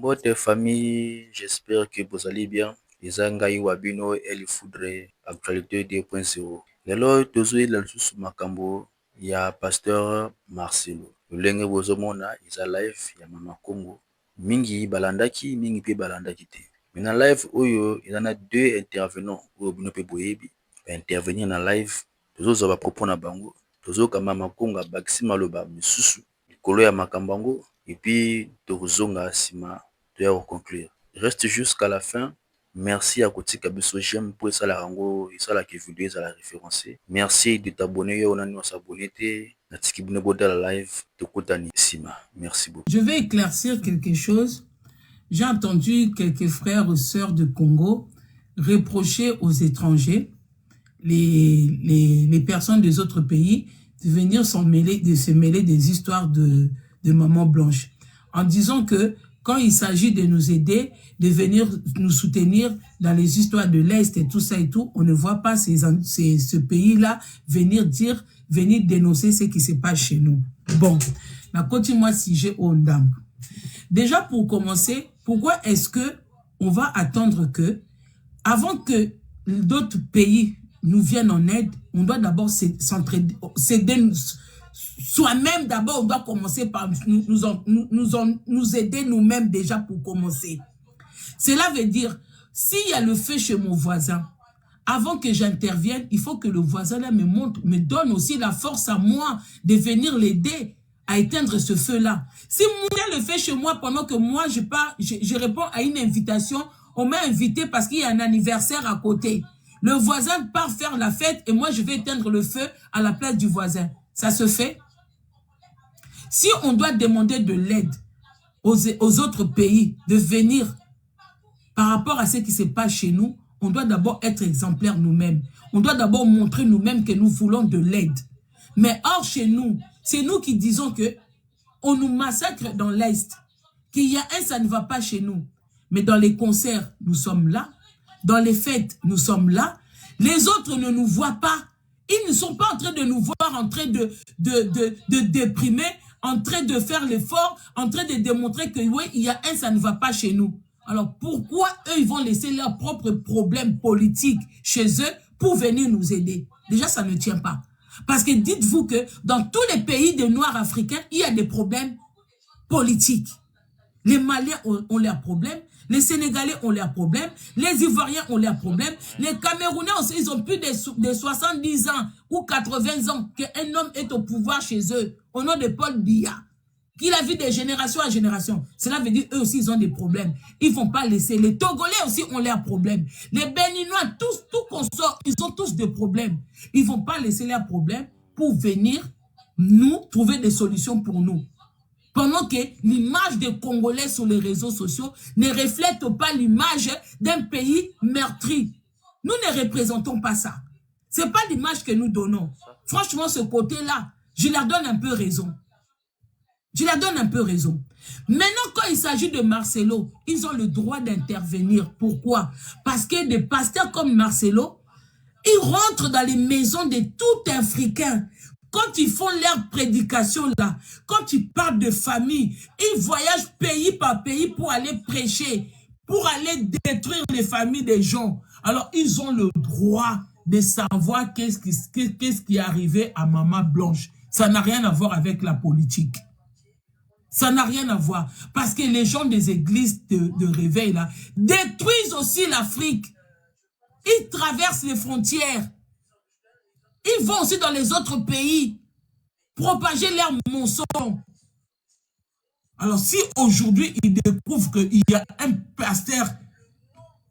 Votre famille, j'espère que vous allez bien. Izangai Wabino El Foudre, actualité 2.0. Lelo tozui la susu makambo ya pasteur Marcelo. Lolenge bozomona iza live ya Mama Congo. Mingi balandaki, mingi pe balandaki te. Mais na live oyo, il y en a deux intervenants oyo bino pe boyebi. Ba intervenir na live, tozo ba propos na bango. Tozo ka Mama Congo bakisi maloba misusu. Likolo ya makambo yango et puis tozonga sima de conclure. Reste jusqu'à la fin. Merci à Koti Kabiso. J'aime pour ça la rango et ça la vidéo ça la référencé. Merci de t'abonner. On a nous s'abonner. Natiki Bunebo de la live. Tokotani Sima. Merci beaucoup. Je vais éclaircir quelque chose. J'ai entendu quelques frères ou sœurs de Congo reprocher aux étrangers, les personnes des autres pays, de venir se mêler des histoires de Maman Blanche. En disant que quand il s'agit de nous aider, de venir nous soutenir dans les histoires de l'Est et tout ça et tout, on ne voit pas ce pays-là venir dénoncer ce qui se passe chez nous. Bon, ma continue si j'ai Ondam. Déjà pour commencer, pourquoi est-ce que on va attendre que, avant que d'autres pays nous viennent en aide, on doit d'abord s'aider soi-même d'abord, on doit commencer par nous aider nous-mêmes déjà pour commencer. Cela veut dire, s'il y a le feu chez mon voisin, avant que j'intervienne, il faut que le voisin là me donne aussi la force à moi de venir l'aider à éteindre ce feu-là. Si moi le feu chez moi pendant que moi je réponds à une invitation, on m'a invité parce qu'il y a un anniversaire à côté. Le voisin part faire la fête et moi je vais éteindre le feu à la place du voisin. Ça se fait? Si on doit demander de l'aide aux autres pays de venir par rapport à ce qui se passe chez nous, on doit d'abord être exemplaires nous-mêmes. On doit d'abord montrer nous-mêmes que nous voulons de l'aide. Mais hors chez nous, c'est nous qui disons que on nous massacre dans l'Est, qu'il y a ça ne va pas chez nous. Mais dans les concerts, nous sommes là. Dans les fêtes, nous sommes là. Les autres ne nous voient pas. Ils ne sont pas en train de nous voir, en train de déprimer, en train de faire l'effort, en train de démontrer que oui, il y a ça ne va pas chez nous. Alors pourquoi eux, ils vont laisser leurs propres problèmes politiques chez eux pour venir nous aider? Déjà, ça ne tient pas. Parce que dites-vous que dans tous les pays des Noirs africains, il y a des problèmes politiques. Les Maliens ont leurs problèmes, les Sénégalais ont leurs problèmes, les Ivoiriens ont leurs problèmes, les Camerounais aussi, ils ont plus de 70 ans ou 80 ans qu'un homme est au pouvoir chez eux, au nom de Paul Biya, qui l'a vu de génération en génération. Cela veut dire eux aussi, ils ont des problèmes. Ils ne vont pas laisser. Les Togolais aussi ont leurs problèmes. Les Béninois, tous, tout consort, ils ont tous des problèmes. Ils ne vont pas laisser leurs problèmes pour venir nous trouver des solutions pour nous. Pendant que l'image des Congolais sur les réseaux sociaux ne reflète pas l'image d'un pays meurtri. Nous ne représentons pas ça. Ce n'est pas l'image que nous donnons. Franchement, ce côté-là, je leur donne un peu raison. Je leur donne un peu raison. Maintenant, quand il s'agit de Marcelo, ils ont le droit d'intervenir. Pourquoi? Parce que des pasteurs comme Marcelo, ils rentrent dans les maisons de tout Africain. Quand ils font leur prédication là, quand ils parlent de famille, ils voyagent pays par pays pour aller prêcher, pour aller détruire les familles des gens. Alors, ils ont le droit de savoir qu'est-ce qui est arrivé à Maman Blanche. Ça n'a rien à voir avec la politique. Ça n'a rien à voir. Parce que les gens des églises de réveil là détruisent aussi l'Afrique. Ils traversent les frontières. Ils vont aussi dans les autres pays propager leurs mensonges. Alors si aujourd'hui ils découvrent qu'il y a un pasteur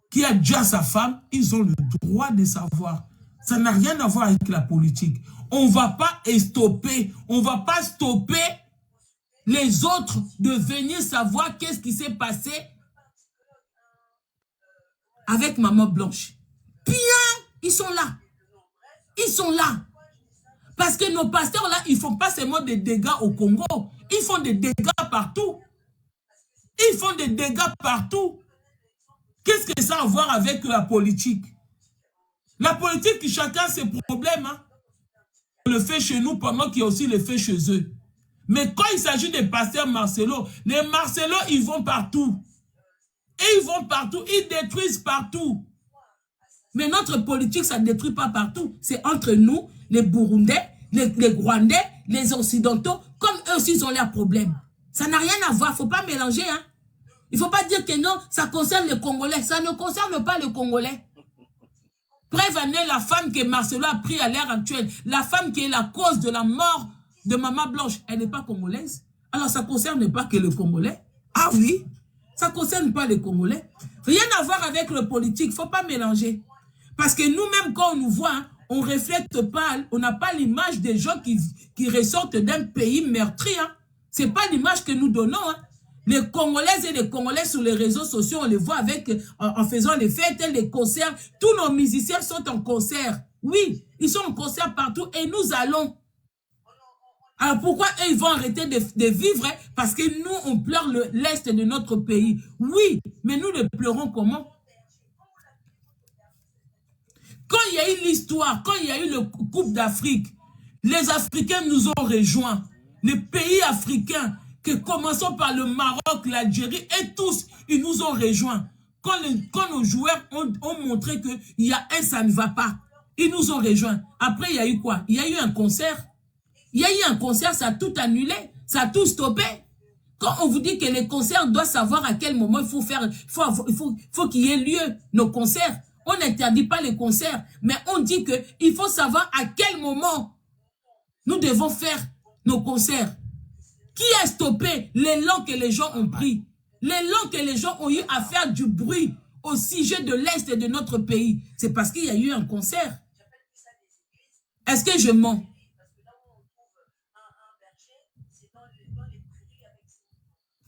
qui a déjà sa femme, ils ont le droit de savoir. Ça n'a rien à voir avec la politique. On ne va pas stopper, on ne va pas stopper les autres de venir savoir qu'est-ce qui s'est passé avec Maman Blanche. Bien, ils sont là. Ils sont là. Parce que nos pasteurs là, ils ne font pas seulement des dégâts au Congo. Ils font des dégâts partout. Ils font des dégâts partout. Qu'est-ce que ça a à voir avec la politique? La politique, chacun ses problèmes. Hein? On le fait chez nous pendant qu'il y a aussi le fait chez eux. Mais quand il s'agit des pasteurs Marcelo, les Marcelo, ils vont partout. Et ils vont partout, ils détruisent partout. Mais notre politique, ça ne détruit pas partout. C'est entre nous, les Burundais, les Rwandais, les Occidentaux, comme eux aussi, ils ont leurs problèmes. Ça n'a rien à voir, il ne faut pas mélanger. Hein. Il ne faut pas dire que non, ça concerne les Congolais. Ça ne concerne pas les Congolais. Preuve en est la femme que Marcelo a pris à l'heure actuelle. La femme qui est la cause de la mort de Maman Blanche, elle n'est pas congolaise. Alors ça ne concerne pas que les Congolais. Ah oui, ça ne concerne pas les Congolais. Rien à voir avec le politique, il ne faut pas mélanger. Parce que nous-mêmes, quand on nous voit, hein, on ne reflète pas, on n'a pas l'image des gens qui ressortent d'un pays meurtri. Hein. Ce n'est pas l'image que nous donnons. Hein. Les Congolaises et les Congolais sur les réseaux sociaux, on les voit avec, en faisant les fêtes, les concerts. Tous nos musiciens sont en concert. Oui, ils sont en concert partout et nous allons. Alors pourquoi eux, ils vont arrêter de vivre? Hein? Parce que nous, on pleure l'Est de notre pays. Oui, mais nous le pleurons comment? Quand il y a eu l'histoire, quand il y a eu le Coupe d'Afrique, les Africains nous ont rejoints. Les pays africains, que commençons par le Maroc, l'Algérie, et tous, ils nous ont rejoints. Quand nos joueurs ont montré qu'il y a ça ne va pas, ils nous ont rejoints. Après, il y a eu quoi? Il y a eu un concert. Il y a eu un concert, ça a tout annulé, ça a tout stoppé. Quand on vous dit que les concerts doivent savoir à quel moment il faut faire, faut qu'il y ait lieu, nos concerts. On n'interdit pas les concerts, mais on dit qu'il faut savoir à quel moment nous devons faire nos concerts. Qui a stoppé l'élan que les gens ont pris? L'élan que les gens ont eu à faire du bruit au sujet de l'Est de notre pays. C'est parce qu'il y a eu un concert. Est-ce que je mens?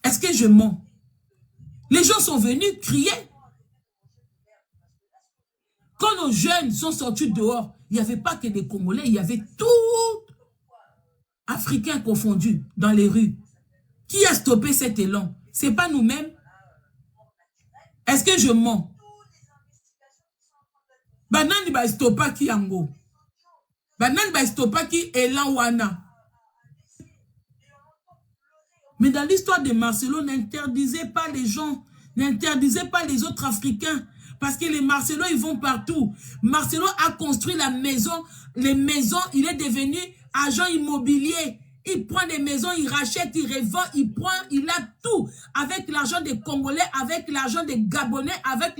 Est-ce que je mens? Les gens sont venus crier. Quand nos jeunes sont sortis dehors, il n'y avait pas que des Congolais, il y avait tout Africains confondus dans les rues. Qui a stoppé cet élan? Ce n'est pas nous-mêmes. Est-ce que je mens? Banani ba stoppa ki yango. Banani ba stoppa ki élan wana. Mais dans l'histoire de Marcelo, n'interdisez pas les gens, n'interdisez pas les autres Africains. Parce que les Marcelo, ils vont partout. Marcelo a construit la maison, les maisons, il est devenu agent immobilier. Il prend des maisons, il rachète, il revend, il prend, il a tout. Avec l'argent des Congolais, avec l'argent des Gabonais, avec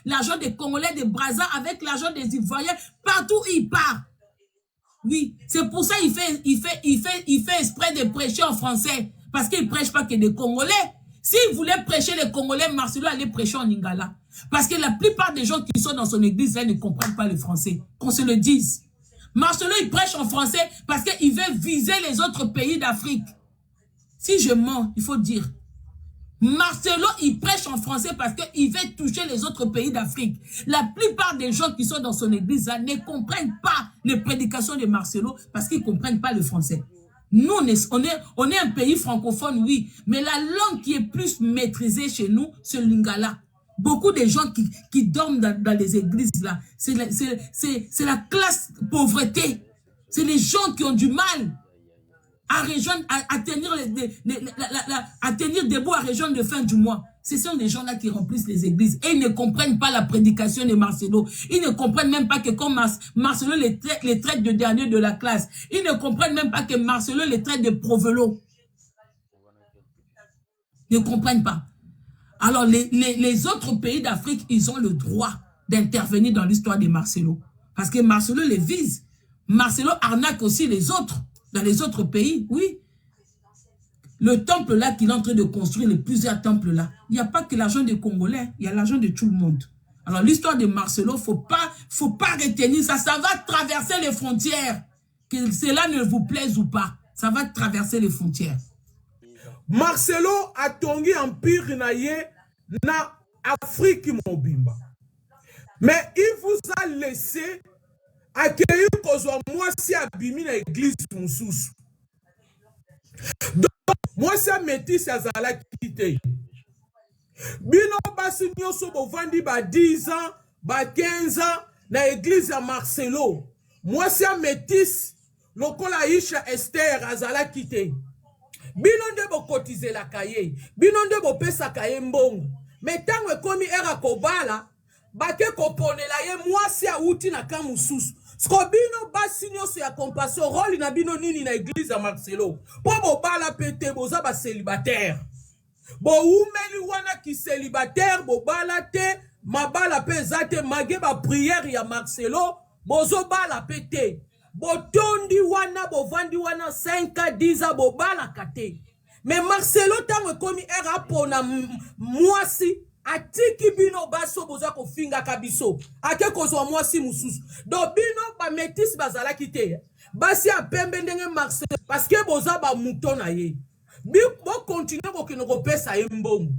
l'argent des Congolais, des Brazza, avec l'argent des Ivoiriens. Partout où il part. Oui, c'est pour ça qu'il fait exprès de prêcher en français. Parce qu'il ne prêche pas que des Congolais. S'il voulait prêcher les Congolais, Marcelo allait prêcher en Lingala. Parce que la plupart des gens qui sont dans son église, là, ne comprennent pas le français. Qu'on se le dise. Marcelo, il prêche en français parce qu'il veut viser les autres pays d'Afrique. Si je mens, il faut dire. Marcelo, il prêche en français parce qu'il veut toucher les autres pays d'Afrique. La plupart des gens qui sont dans son église là, ne comprennent pas les prédications de Marcelo parce qu'ils ne comprennent pas le français. Nous, on est un pays francophone, oui, mais la langue qui est plus maîtrisée chez nous, c'est le Lingala. Beaucoup de gens qui dorment dans les églises là, c'est la classe pauvreté. C'est les gens qui ont du mal à rejoindre, à tenir debout à rejoindre de fin du mois. Ce sont des gens-là qui remplissent les églises. Et ils ne comprennent pas la prédication de Marcelo. Ils ne comprennent même pas que quand Marcelo les traite de dernier de la classe. Ils ne comprennent même pas que Marcelo les traite de provelots. Ils ne comprennent pas. Alors, les autres pays d'Afrique, ils ont le droit d'intervenir dans l'histoire de Marcelo. Parce que Marcelo les vise. Marcelo arnaque aussi les autres, dans les autres pays, oui. Le temple là qu'il est en train de construire, les plusieurs temples là, il n'y a pas que l'argent des Congolais, il y a l'argent de tout le monde. Alors l'histoire de Marcelo, faut pas retenir ça, ça va traverser les frontières. Que cela ne vous plaise ou pas, ça va traverser les frontières. Marcelo a tongi empire na ye na Afrique mobimba. Mais il vous a laissé accueillir kozwa mwasi abimi na église mususu. Donc mwasi métis azala kite. Bino basi nyoso bovandi ba 10 ans, ba 15 ans na église ya Marcelo. Mwasi métis lokola Isha Esther azala kite. Bino nde bo kotize la kaye. Bino nde bo pesa kaye mbongo. Mais tant que komi era kobala, bake koponela ye mwasi auti na kan mususu. Skobino basi nyonso ya compassion rôle na bino nini na église ya Marcelo. Po bobala pete boza ba célibataire. Bo umeli wana ki célibataire bobala te mabala pe zate mage ba prière ya Marcelo bozo bala pete. Botondi wana bovandi wana 5 à 10 ans bobala kate. Mais Marcelo tango komi era pona mwasi atiki bino baso boza ko finga kabiso ake kozwa mwasi mususu do bino ba metis bazala kite basi apembe ndenge Marcelo parce que boza ba mouton na ye bo continuer ko kino ko pesa ye mbongo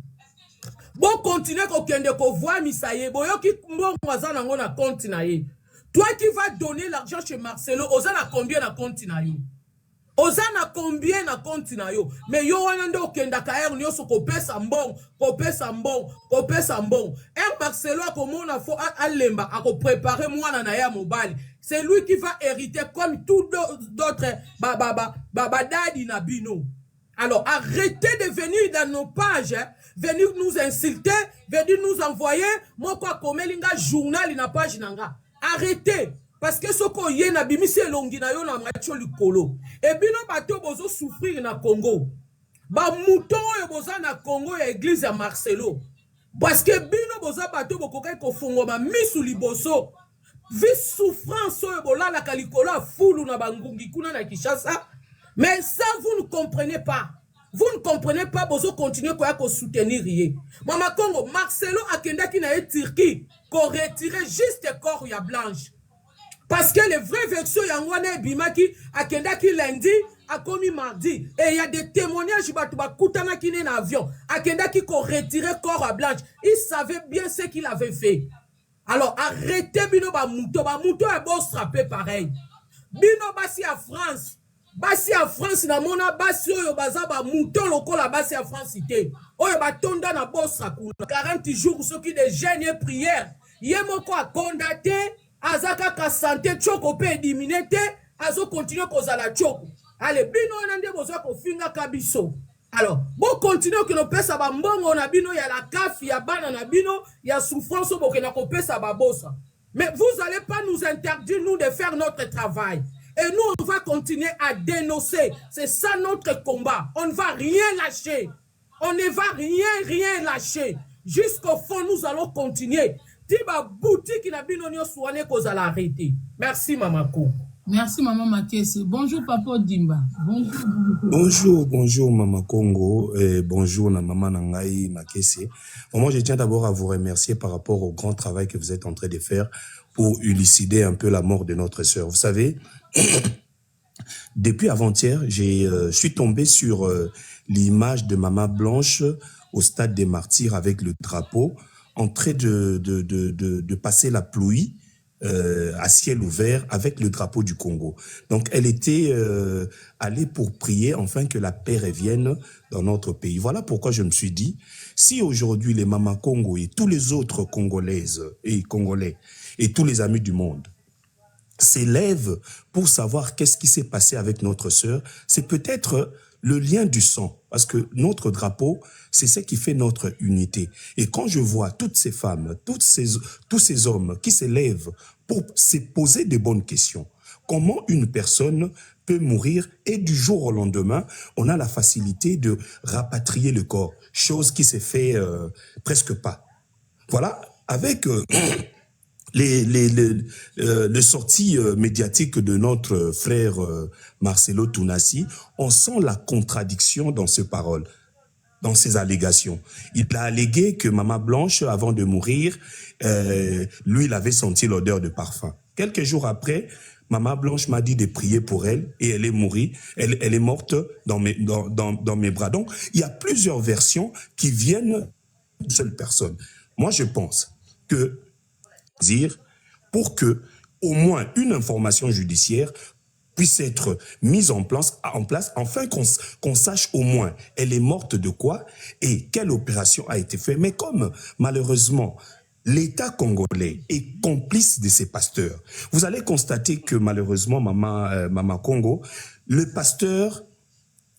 bo continuer ko kende ko voir misaye boyoki mbongo azana ngo na compte na ye. Toi qui vas donner l'argent chez Marcelo ozana combien na compte na yo ozana combien na compte na yo mais yo wana ndo kenda ka er nyoso ko pesa mbongo Marcelo akomona fo alemba ako préparer mwana na ya mobali c'est lui qui va hériter comme tout d'autres daddy na bino. Alors arrêtez de venir dans nos pages venir nous insulter venir nous envoyer moko akomelinga journal na page nanga. Arrêtez parce que ce qu'on y a bimisi elongi na yo na macho likolo et bino bato bozo souffrir na Congo ba mouton yo boza na Congo ya église ya Marcelo parce que bino boza bato bokokai kofungo ba misu liboso vi souffrance yo bolala kalikolo fulu na bangungi kuna na Kinshasa mais ça vous ne comprenez pas. Vous ne comprenez pas, bozo continuer quoi ko soutenir yé. Mama Congo Marcelo akendaki na e Turquie ko retirer juste corps ya blanche. Parce que les vraies versions yangwana bimaki akendaki lundi akomi mardi et il y a des témoignages batuba kutana kine na avion akendaki ko retirer corps à blanche. Il savait bien ce qu'il avait fait. Alors arrêtez bino ba mouto est bon strapper pareil. Bino basi à France. Basi à France na mona basi oyo baza ba mouton lokola basi à France ité. Oyo ba tonda na bossa kuna 40 jours ceux qui de jeûne et prière. Yemoko a condamné azaka ka santé choko pe diminué azo continuer kozala choko. Allez bino nande bozo ko finga kabiso. Alors, bon continuer que no pesa ba mbongo na bino ya la kafi ya bana na bino ya souffrance bo ke na ko pesa ba bossa. Mais vous allez pas nous interdire nous de faire notre travail. Et nous, on va continuer à dénoncer. C'est ça notre combat. On ne va rien lâcher. On ne va rien lâcher. Jusqu'au fond, nous allons continuer. Tiba boutique na binonio soane koza la arrêter. Merci Mamako. Merci Maman Makese. Bonjour Papa Dimba. Bonjour Maman Congo et bonjour na Maman Nangai Makese. Moi, je tiens d'abord à vous remercier par rapport au grand travail que vous êtes en train de faire pour élucider un peu la mort de notre sœur. Vous savez, depuis avant-hier, je suis tombé sur l'image de Maman Blanche au stade des Martyrs avec le drapeau en train de passer la pluie à ciel ouvert avec le drapeau du Congo. Donc, elle était allée pour prier enfin que la paix revienne dans notre pays. Voilà pourquoi je me suis dit, si aujourd'hui les Maman Congo et tous les autres Congolaises et Congolais et tous les amis du monde s'élèvent pour savoir qu'est-ce qui s'est passé avec notre sœur, c'est peut-être le lien du sang, parce que notre drapeau, c'est ce qui fait notre unité. Et quand je vois toutes ces femmes, tous ces hommes qui s'élèvent pour se poser de bonnes questions, comment une personne peut mourir et du jour au lendemain, on a la facilité de rapatrier le corps, chose qui s'est fait presque pas. Voilà, avec les sorties médiatiques de notre frère Marcelo Tounassi, on sent la contradiction dans ses paroles, dans ses allégations. Il a allégué que Maman Blanche, avant de mourir, lui, il avait senti l'odeur de parfum. Quelques jours après, Maman Blanche m'a dit de prier pour elle et elle est morte, elle est morte dans mes bras. Donc, il y a plusieurs versions qui viennent d'une seule personne. Moi, je pense que pour que au moins une information judiciaire puisse être mise en place afin qu'on sache au moins elle est morte de quoi et quelle opération a été faite. Mais comme malheureusement l'État congolais est complice de ces pasteurs, vous allez constater que malheureusement Maman Congo, le pasteur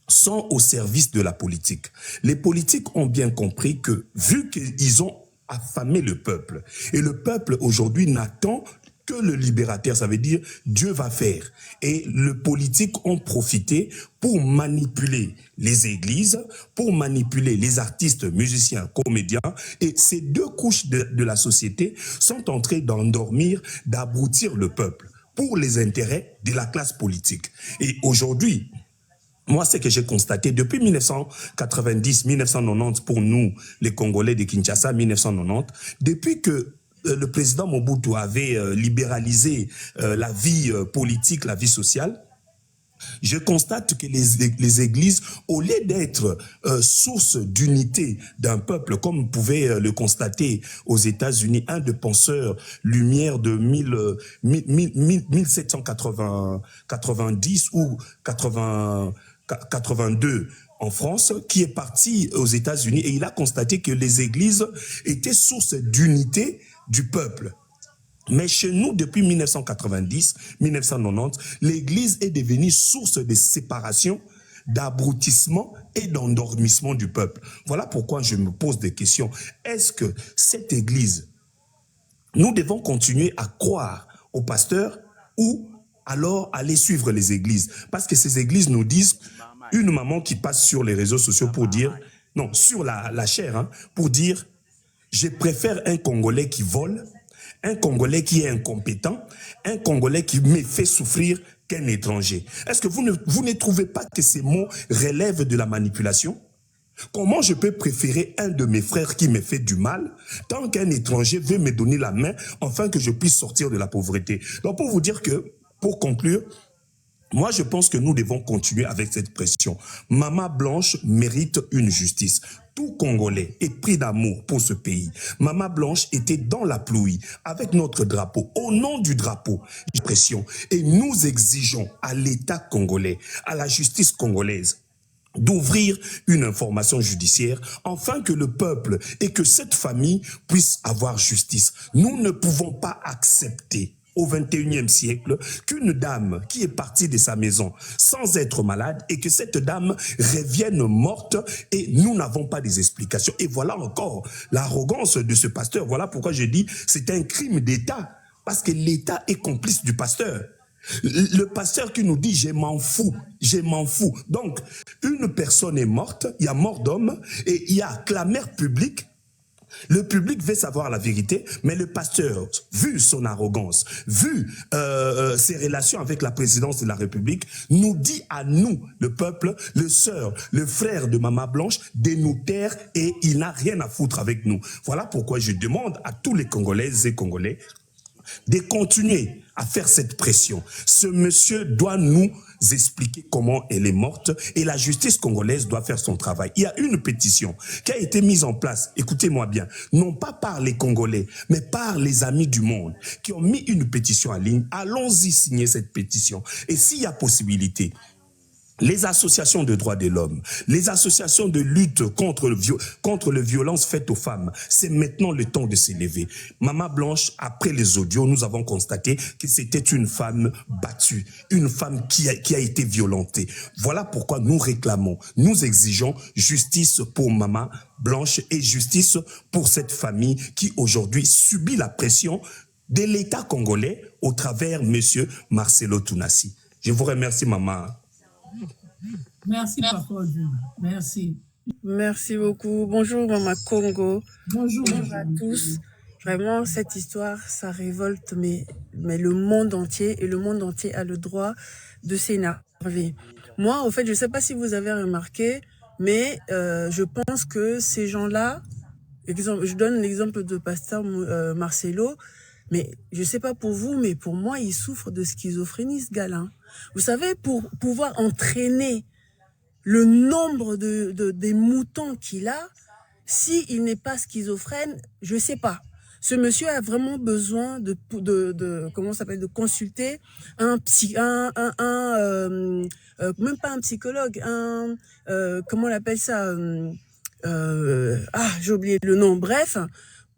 sont au service de la politique. Les politiques ont bien compris que, vu qu'ils ont affamé le peuple, et le peuple aujourd'hui n'attend que le libérateur, ça veut dire Dieu va faire. Et les politiques ont profité pour manipuler les églises, pour manipuler les artistes, musiciens, comédiens, et ces deux couches de la société sont en train d'endormir, d'abrutir le peuple pour les intérêts de la classe politique. Et aujourd'hui, moi, ce que j'ai constaté depuis 1990, 1990 pour nous, les Congolais de Kinshasa, 1990, depuis que le président Mobutu avait libéralisé la vie politique, la vie sociale, je constate que les églises, au lieu d'être source d'unité d'un peuple, comme vous pouvez le constater aux États-Unis, un de penseurs Lumière de 1790 ou 82 en France, qui est parti aux États-Unis et il a constaté que les églises étaient source d'unité du peuple. Mais chez nous, depuis 1990, 1990, l'Église est devenue source de séparation, d'abrutissement et d'endormissement du peuple. Voilà pourquoi je me pose des questions. Est-ce que cette Église, nous devons continuer à croire aux pasteurs ou alors aller suivre les églises? Parce que ces églises nous disent, une maman qui passe sur les réseaux sociaux pour dire, non, sur la chair, hein, pour dire, je préfère un Congolais qui vole, un Congolais qui est incompétent, un Congolais qui me fait souffrir qu'un étranger. Est-ce que vous ne trouvez pas que ces mots relèvent de la manipulation? Comment je peux préférer un de mes frères qui me fait du mal tant qu'un étranger veut me donner la main afin que je puisse sortir de la pauvreté? Donc pour vous dire que, pour conclure, moi, je pense que nous devons continuer avec cette pression. Maman Blanche mérite une justice. Tout Congolais est pris d'amour pour ce pays. Maman Blanche était dans la pluie avec notre drapeau. Au nom du drapeau, pression. Et nous exigeons à l'État congolais, à la justice congolaise, d'ouvrir une information judiciaire afin que le peuple et que cette famille puissent avoir justice. Nous ne pouvons pas accepter au XXIe siècle qu'une dame qui est partie de sa maison sans être malade et que cette dame revienne morte et nous n'avons pas des explications. Et voilà encore l'arrogance de ce pasteur. Voilà pourquoi je dis c'est un crime d'État parce que l'État est complice du pasteur. Le pasteur qui nous dit je m'en fous, je m'en fous. Donc une personne est morte, il y a mort d'homme et il y a clameur publique. Le public veut savoir la vérité, mais le pasteur, vu son arrogance, vu ses relations avec la présidence de la République, nous dit à nous, le peuple, le sœur, le frère de Maman Blanche, de nous taire et il n'a rien à foutre avec nous. Voilà pourquoi je demande à tous les Congolaises et Congolais de continuer à faire cette pression. Ce monsieur doit nous expliquer comment elle est morte et la justice congolaise doit faire son travail. Il y a une pétition qui a été mise en place, écoutez-moi bien, non pas par les Congolais, mais par les amis du monde qui ont mis une pétition en ligne. Allons-y signer cette pétition. Et s'il y a possibilité, les associations de droits de l'homme, les associations de lutte contre les violences faites aux femmes, c'est maintenant le temps de s'élever. Maman Blanche, après les audios, nous avons constaté que c'était une femme battue, une femme qui a été violentée. Voilà pourquoi nous réclamons, nous exigeons justice pour Maman Blanche et justice pour cette famille qui aujourd'hui subit la pression de l'État congolais au travers monsieur Marcelo Tounassi. Je vous remercie, maman. Merci, Papa. Merci. Merci beaucoup. Bonjour, Maman Congo. Bonjour. Bonjour à tous. Vraiment, cette histoire, ça révolte, mais le monde entier, et le monde entier a le droit de s'énerver. Moi, au fait, je ne sais pas si vous avez remarqué, mais je pense que ces gens-là, je donne l'exemple de pasteur Marcelo, mais je ne sais pas pour vous, mais pour moi, il souffre de schizophrénie, ce gars-là. Vous savez, pour pouvoir entraîner le nombre des moutons qu'il a, s'il n'est pas schizophrène, je sais pas. Ce monsieur a vraiment besoin comment ça s'appelle, de consulter même pas un psychologue, comment on appelle ça, j'ai oublié le nom. Bref,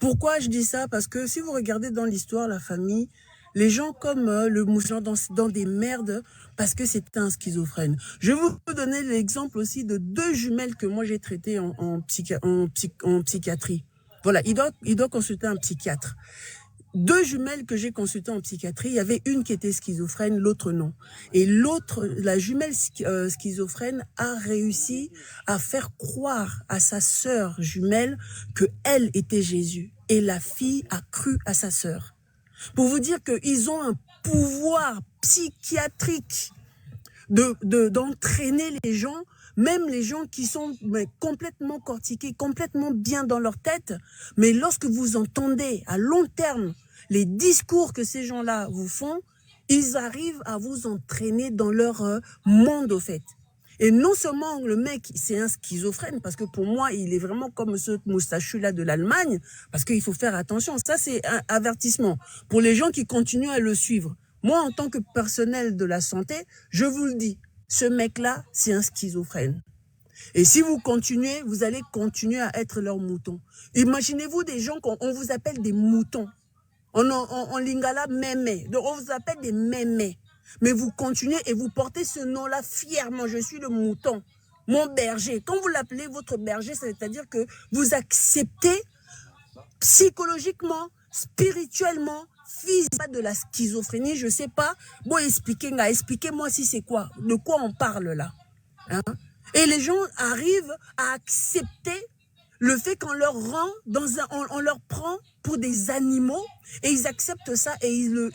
pourquoi je dis ça? Parce que si vous regardez dans l'histoire, la famille les gens comme le mouchard dans des merdes parce que c'était un schizophrène. Je vais vous donner l'exemple aussi de 2 jumelles que moi j'ai traitées en psychiatrie. Voilà, il doit consulter un psychiatre. 2 jumelles que j'ai consultées en psychiatrie, il y avait une qui était schizophrène, l'autre non. Et l'autre, la jumelle schizophrène a réussi à faire croire à sa sœur jumelle que elle était Jésus. Et la fille a cru à sa sœur. Pour vous dire qu'ils ont un pouvoir psychiatrique d'entraîner les gens, même les gens qui sont complètement cortiqués, complètement bien dans leur tête. Mais lorsque vous entendez à long terme les discours que ces gens-là vous font, ils arrivent à vous entraîner dans leur monde, au fait. Et non seulement le mec, c'est un schizophrène, parce que pour moi, il est vraiment comme ce moustachu-là de l'Allemagne, parce qu'il faut faire attention. Ça, c'est un avertissement pour les gens qui continuent à le suivre. Moi, en tant que personnel de la santé, je vous le dis, ce mec-là, c'est un schizophrène. Et si vous continuez, vous allez continuer à être leur mouton. Imaginez-vous des gens qu'on vous appelle des moutons. En lingala, mémé. Donc, on vous appelle des mémés. Mais vous continuez et vous portez ce nom-là fièrement. Je suis le mouton, mon berger. Quand vous l'appelez votre berger, c'est-à-dire que vous acceptez psychologiquement, spirituellement, physiquement de la schizophrénie. Je ne sais pas. Bon, expliquez-moi si c'est quoi. De quoi on parle là, hein? Et les gens arrivent à accepter le fait qu'on leur rend on leur prend pour des animaux et ils acceptent ça et ils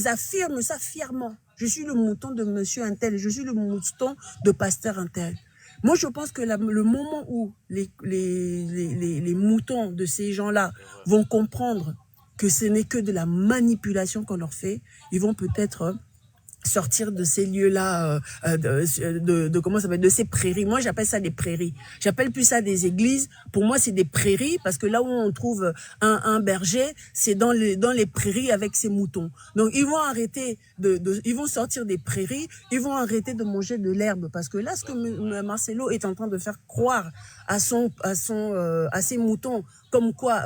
affirment ça fièrement. Je suis le mouton de monsieur Untel, je suis le mouton de pasteur Untel. Moi, je pense que le moment où les moutons de ces gens-là vont comprendre que ce n'est que de la manipulation qu'on leur fait, ils vont peut-être sortir de ces lieux-là, comment ça s'appelle, de ces prairies. Moi, j'appelle ça des prairies. J'appelle plus ça des églises. Pour moi, c'est des prairies parce que là où on trouve un berger, c'est dans les prairies avec ses moutons. Donc, ils vont arrêter ils vont sortir des prairies, ils vont arrêter de manger de l'herbe parce que là, ce que Marcelo est en train de faire croire à ses moutons, comme quoi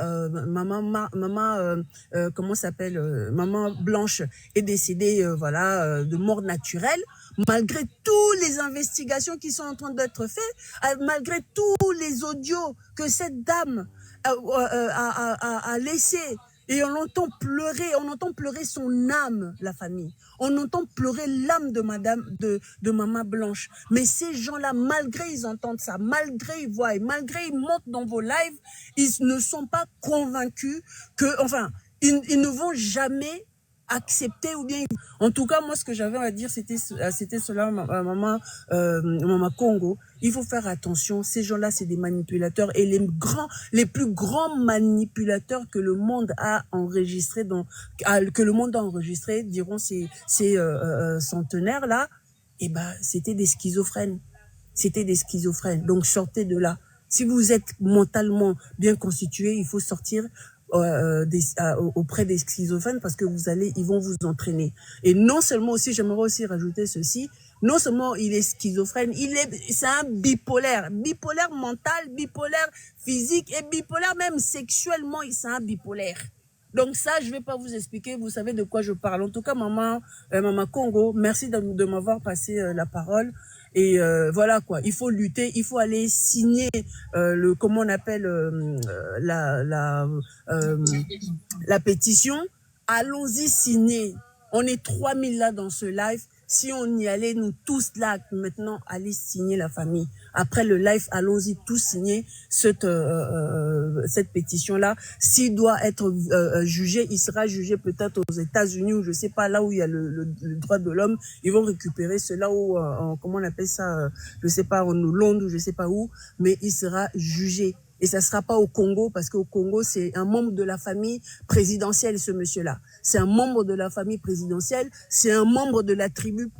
comment s'appelle, maman Blanche est décédée, de mort naturelle, malgré toutes les investigations qui sont en train d'être faites, malgré tous les audios que cette dame a laissés. Et on entend pleurer son âme, la famille. On entend pleurer l'âme de maman Blanche. Mais ces gens-là, malgré ils entendent ça, malgré ils voient, malgré ils montent dans vos lives, ils ne sont pas convaincus ils ne vont jamais accepter ou bien. En tout cas, moi, ce que j'avais à dire, c'était cela, maman Congo. Il faut faire attention. Ces gens-là, c'est des manipulateurs et les plus grands manipulateurs que le monde a enregistrés diront ces centenaires là. Et c'était des schizophrènes. C'était des schizophrènes. Donc sortez de là. Si vous êtes mentalement bien constitué, il faut sortir auprès des schizophrènes parce que ils vont vous entraîner. Et non seulement aussi, j'aimerais aussi rajouter ceci, non seulement il est schizophrène, c'est un bipolaire mental, bipolaire physique et bipolaire même sexuellement, c'est un bipolaire. Donc ça, je vais pas vous expliquer, vous savez de quoi je parle. En tout cas, maman Congo, merci de m'avoir passé la parole. Et voilà quoi, il faut lutter, il faut aller signer comment on appelle la pétition. Allons-y signer. On est 3000 là dans ce live. Si on y allait, nous tous là, maintenant, allez signer la famille. Après le live, allons-y tous signer cette pétition-là. S'il doit être jugé, il sera jugé peut-être aux États-Unis ou je sais pas, là où il y a le droit de l'homme. Ils vont récupérer cela où, comment on appelle ça, je sais pas, en Hollande ou je sais pas où, mais il sera jugé. Et ça sera pas au Congo, parce qu'au Congo, c'est un membre de la famille présidentielle, ce monsieur-là. C'est un membre de la famille présidentielle, c'est un membre de la tribu.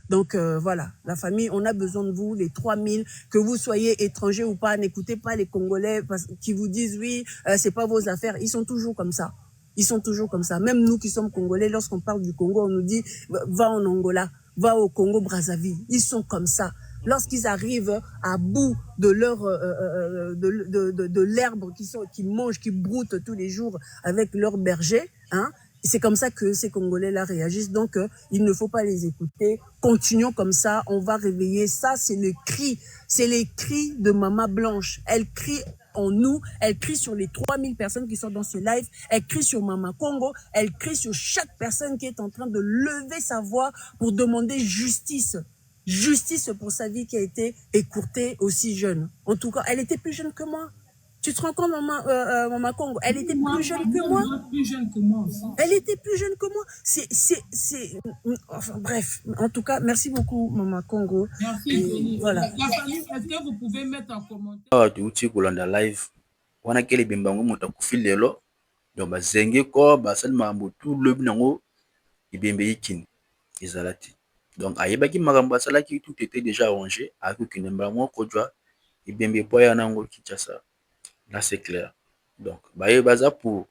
Donc, voilà, la famille, on a besoin de vous, les 3000, que vous soyez étrangers ou pas, n'écoutez pas les Congolais qui vous disent, oui, c'est pas vos affaires. Ils sont toujours comme ça. Ils sont toujours comme ça. Même nous qui sommes Congolais, lorsqu'on parle du Congo, on nous dit, va en Angola, va au Congo-Brazzaville. Ils sont comme ça. lorsqu'ils arrivent à bout de leur de l'herbe qui mangent, qui broutent tous les jours avec leurs bergers, hein. C'est comme ça que ces Congolais-là réagissent. Donc, il ne faut pas les écouter. Continuons comme ça. On va réveiller. Ça, c'est le cri. C'est les cris de Maman Blanche. Elle crie en nous. Elle crie sur les 3000 personnes qui sont dans ce live. Elle crie sur Maman Congo. Elle crie sur chaque personne qui est en train de lever sa voix pour demander justice. Justice pour sa vie qui a été écourtée aussi jeune. En tout cas, elle était plus jeune que moi. Tu te rends compte, Maman Congo? Elle était plus jeune que moi. Plus jeune que moi aussi. Elle était plus jeune que moi. Enfin, bref. En tout cas, merci beaucoup, Maman Congo. Merci. Voilà. La famille, est-ce que vous pouvez mettre en commentaire? tuuti kolanda live wana kele bembango moto akufi lelo donc bazenge ko basali makambo tu lobi nango ibembe yikini ezala te donc ayebaki makambo asalaki tout était déjà arrangé akokende mbala moko jwa ibembe po ya nango Kinshasa. Là c'est clair. Donc baye baza pour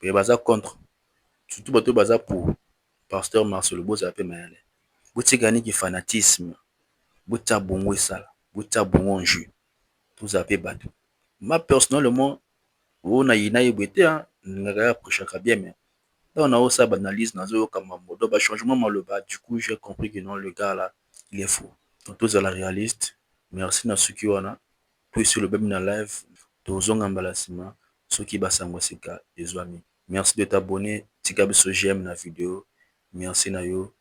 baye baza contre surtout bato baza pour pasteur Marcelo boza pe mayele botikani ki fanatisme bota bongo esala bota bongo jeu tous appelés bateau. Moi, personnellement, on a une idée, hein, on prêchaka bien, mais là, on a aussi une analyse dans un changement malheureux. Du coup, j'ai compris que non, le gars là, il est faux. Donc, tous à la réaliste. Merci à ceux qui ont tout sur le même live. Tous en emballasement. Ceux qui basangwa seka, les amis. Merci de t'abonner. Tikabi so j'aime la vidéo. Merci Nayo.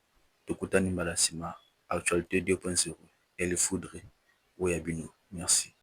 Tokutani emballasement. Actualité 2.0. Et le foudre. Oui, Abino. Merci.